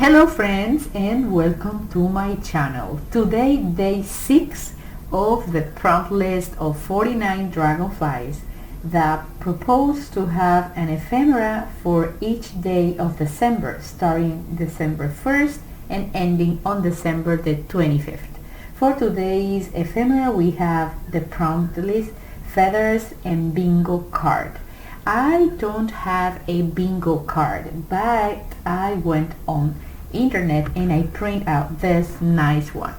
Hello friends and welcome to my channel. Today day 6 of the prompt list of 49 dragonflies that propose to have an ephemera for each day of December, starting December 1st and ending on December the 25th. For today's ephemera we have the prompt list, feathers, and bingo card. I don't have a bingo card, but I went on internet and I print out this nice one.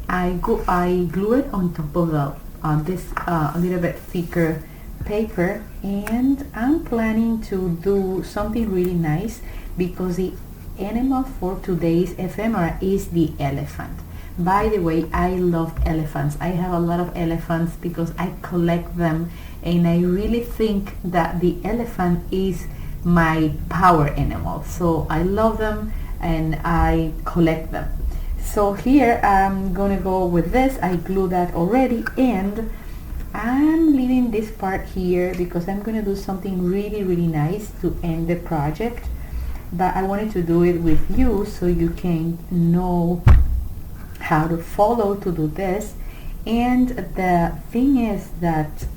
I glue it on top of this a little bit thicker paper, and I'm planning to do something really nice because the animal for today's ephemera is the elephant. By the way, I love elephants. I have a lot of elephants because I collect them, and I really think that the elephant is my power animal. So I love them and I collect them. So here I'm gonna go with this. I glue that already, and I'm leaving this part here because I'm gonna do something really nice to end the project, but I wanted to do it with you so you can know how to follow to do this. And the thing is that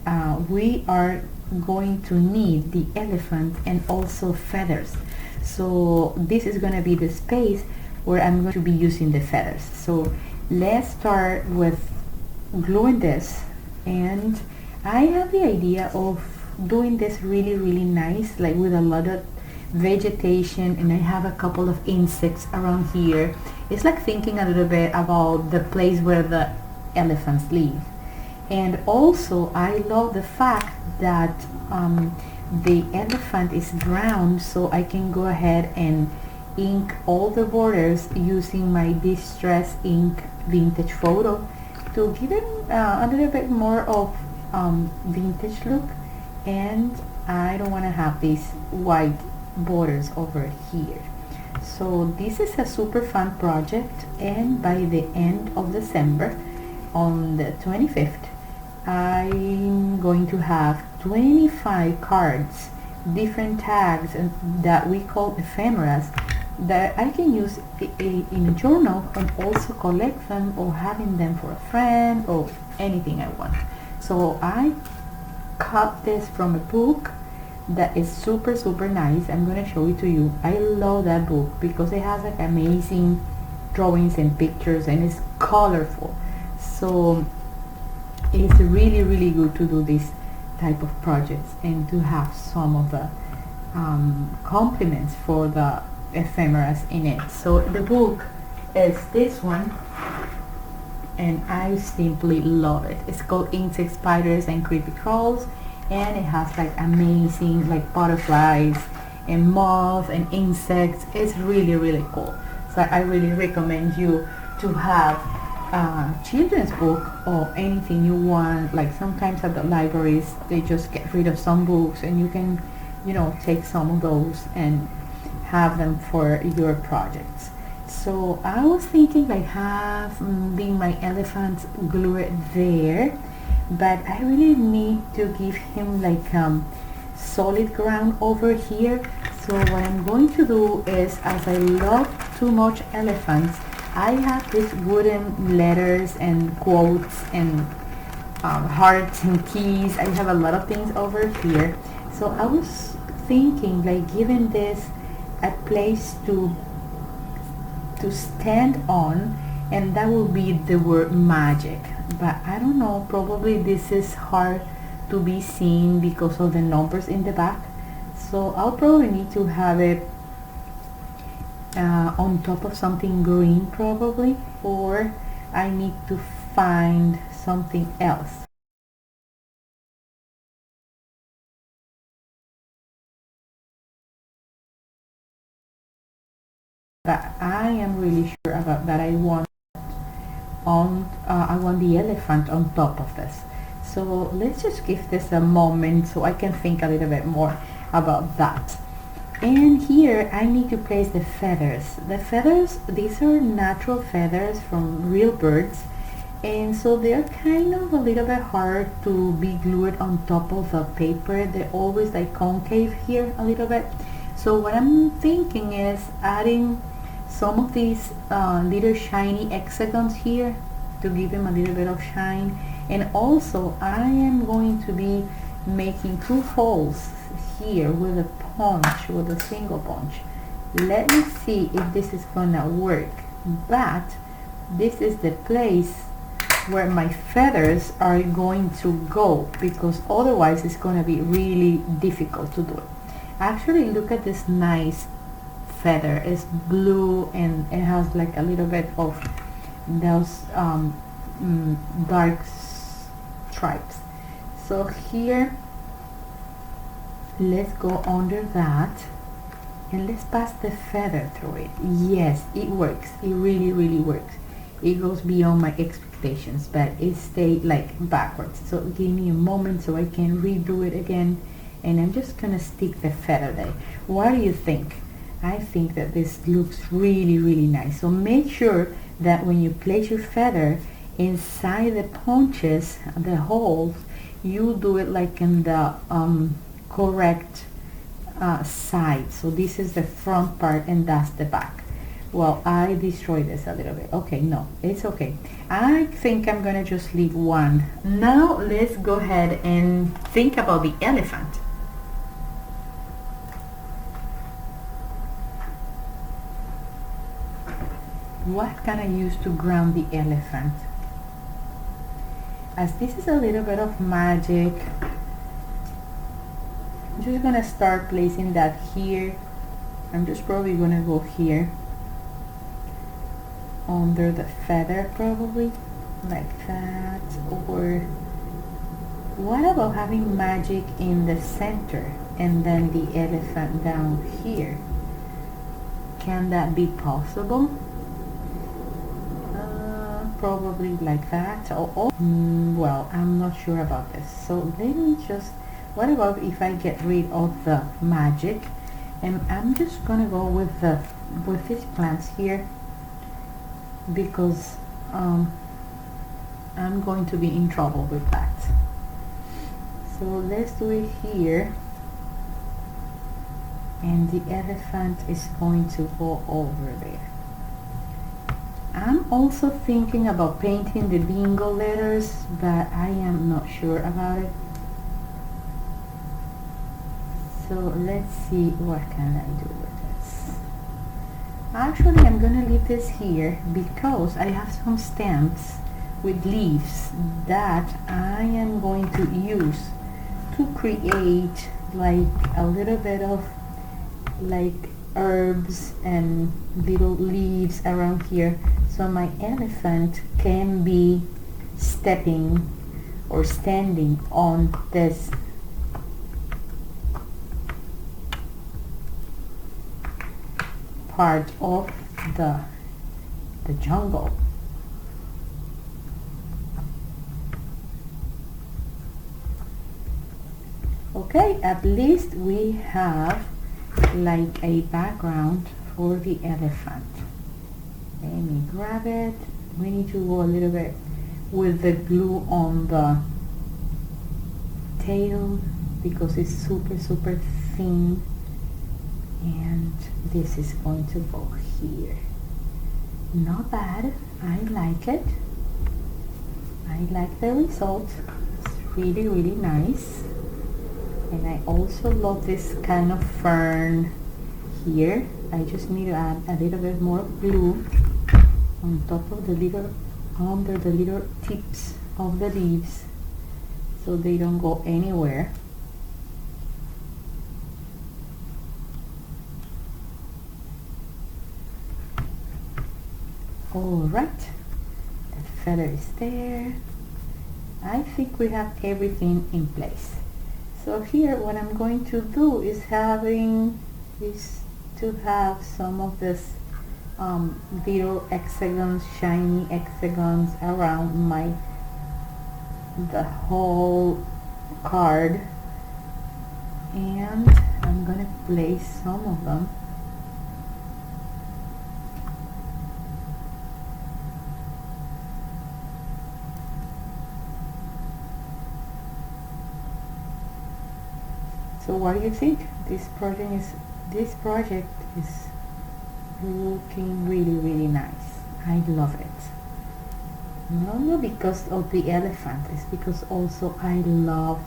we are going to need the elephant and also feathers, so this is going to be the space where I'm going to be using the feathers. So let's start with gluing this, and I have the idea of doing this really nice, like with a lot of vegetation, and I have a couple of insects around here. It's like thinking a little bit about the place where the elephants live. And also I love the fact that the elephant is brown, so I can go ahead and ink all the borders using my Distress Ink vintage photo to give it a little bit more of vintage look. And I don't want to have these white borders over here. So this is a super fun project, and by the end of December, on the 25th, I'm going to have 25 cards, different tags, and that we call ephemeras, that I can use in a journal and also collect them or having them for a friend or anything I want. So I cut this from a book that is super nice. I'm gonna show it to you. I love that book because it has like amazing drawings and pictures, and it's colorful. So it's really good to do this type of projects and to have some of the compliments for the ephemeras in it. So the book is this one, and I simply love it. It's called Insect, Spiders, and Creepy Crawls, and it has like amazing like butterflies and moths and insects. It's really cool. So I really recommend you to have a children's book or anything you want. Like sometimes at the libraries they just get rid of some books, and you can, you know, take some of those and have them for your projects. So I was thinking like having my elephant glue it there, but I really need to give him like solid ground over here. So what I'm going to do is, as I love too much elephants, I have these wooden letters and quotes and hearts and keys. I have a lot of things over here. So I was thinking like giving this a place to stand on, and that will be the word magic. But I don't know, probably this is hard to be seen because of the numbers in the back, so I'll probably need to have it on top of something green probably, or I need to find something else. But I am really sure about that. I want the elephant on top of this. So let's just give this a moment so I can think a little bit more about that. And here I need to place the feathers. The feathers, these are natural feathers from real birds, and so they're kind of a little bit hard to be glued on top of the paper. They're always like concave here a little bit. So what I'm thinking is adding some of these little shiny hexagons here to give them a little bit of shine. And also I am going to be making 2 holes here with a punch, with a single punch. Let me see if this is gonna work. But this is the place where my feathers are going to go, because otherwise it's gonna be really difficult to do it. Actually, look at this nice feather. It's blue and it has like a little bit of those dark stripes. So here, let's go under that and let's pass the feather through it. Yes, it works. It really works. It goes beyond my expectations, but it stayed like backwards. So give me a moment so I can redo it again, and I'm just gonna stick the feather there. What do you think? I think that this looks really nice. So make sure that when you place your feather inside the punches, the holes, you do it like in the correct side. So this is the front part and that's the back. Well, I destroyed this a little bit. Okay, no, it's okay. I think I'm gonna just leave one. Now let's go ahead and think about the elephant. What can I use to ground the elephant? As this is a little bit of magic, I'm just gonna start placing that here. I'm just probably gonna go here under the feather, probably like that. Or what about having magic in the center and then the elephant down here? Can that be possible? Probably like that. Well, I'm not sure about this. So let me just, what about if I get rid of the magic and I'm just gonna go with these plants here, because I'm going to be in trouble with that. So let's do it here, and the elephant is going to go over there. I'm also thinking about painting the bingo letters, but I am not sure about it. So let's see, what can I do with this? Actually, I'm gonna leave this here because I have some stamps with leaves that I am going to use to create like a little bit of like herbs and little leaves around here, so my elephant can be stepping or standing on this part of the jungle. Okay, at least we have like a background for the elephant. Let me grab it. We need to go a little bit with the glue on the tail because it's super thin, and this is going to go here. Not bad. I like it. I like the result. It's really nice. And I also love this kind of fern here. I just need to add a little bit more glue on top of the little, under the little tips of the leaves so they don't go anywhere. Alright, that feather is there. I think we have everything in place. So here what I'm going to do is to have some of this little hexagons, shiny hexagons around the whole card, and I'm gonna place some of them So what do you think? This project is looking really nice. I love it. Not only because of the elephant, it's because also I love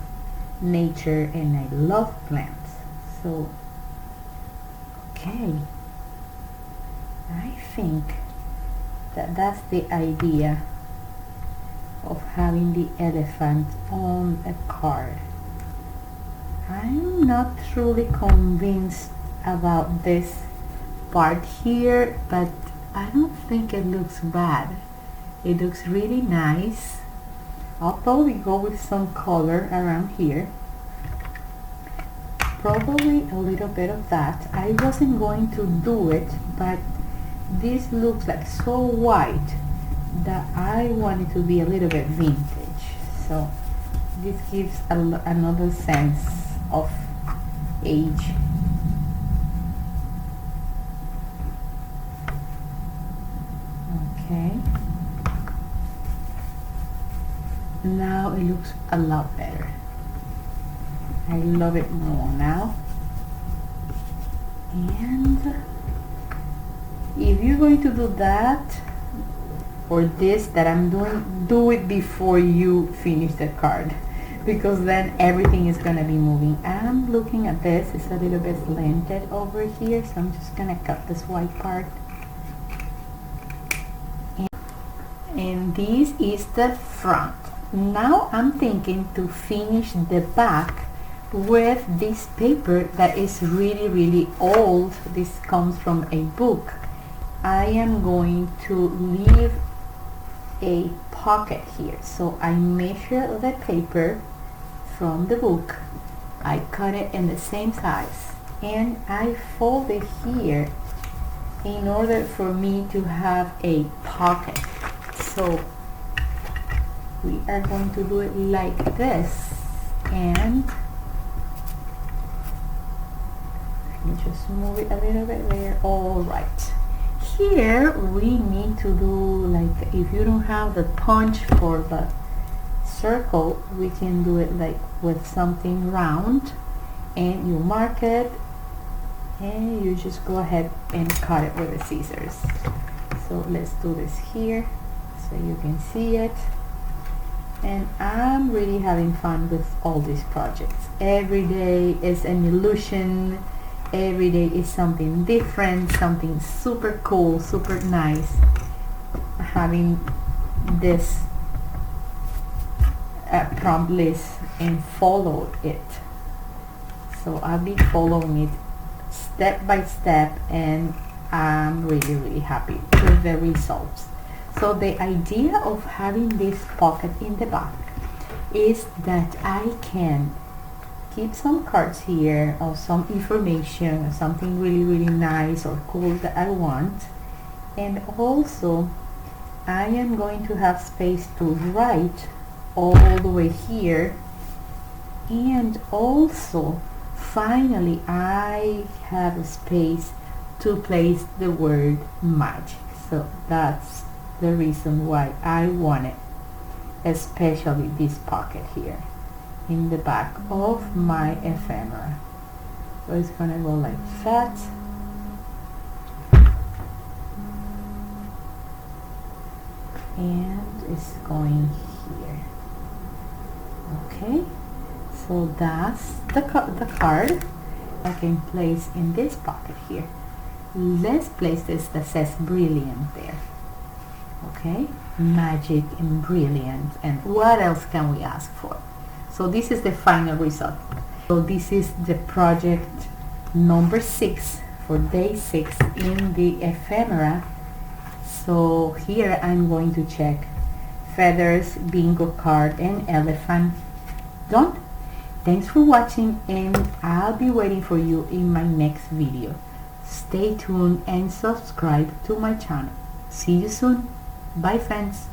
nature and I love plants. So okay, I think that that's the idea of having the elephant on a card. I'm not truly convinced about this part here, but I don't think it looks bad. It looks really nice. I'll probably go with some color around here. Probably a little bit of that. I wasn't going to do it, but this looks like so white that I want it to be a little bit vintage. So this gives another sense of age. Okay. Now it looks a lot better. I love it more now. And if you're going to do that or this that I'm doing, do it before you finish the card, because then everything is going to be moving. I'm looking at this, it's a little bit slanted over here, so I'm just going to cut this white part. And this is the front. Now I'm thinking to finish the back with this paper that is really old. This comes from a book. I am going to leave a pocket here. So I measure the paper from the book. I cut it in the same size and I fold it here in order for me to have a pocket. So we are going to do it like this, and let me just move it a little bit there. All right, here we need to do, like, if you don't have the punch for the circle, we can do it like with something round, and you mark it and you just go ahead and cut it with the scissors. So let's do this here so you can see it. And I'm really having fun with all these projects. Every day is an illusion. Every day is something different, something super cool, super nice. Having this prompt list and follow it. So I'll be following it step by step, and I'm really happy with the results. So the idea of having this pocket in the back is that I can keep some cards here or some information or something really nice or cool that I want, and also I am going to have space to write all the way here, and also finally I have a space to place the word magic. So that's the reason why I want it, especially this pocket here in the back of my ephemera. So it's gonna go like that, and it's going here. Okay, so that's the card I can place in this pocket here. Let's place this that says brilliant there. Okay, magic and brilliant, and what else can we ask for? So this is the final result. So this is the project number 6 for day 6 in the ephemera. So here I'm going to check feathers, bingo card, and elephant. Done. Thanks for watching, and I'll be waiting for you in my next video. Stay tuned and subscribe to my channel. See you soon. Bye friends.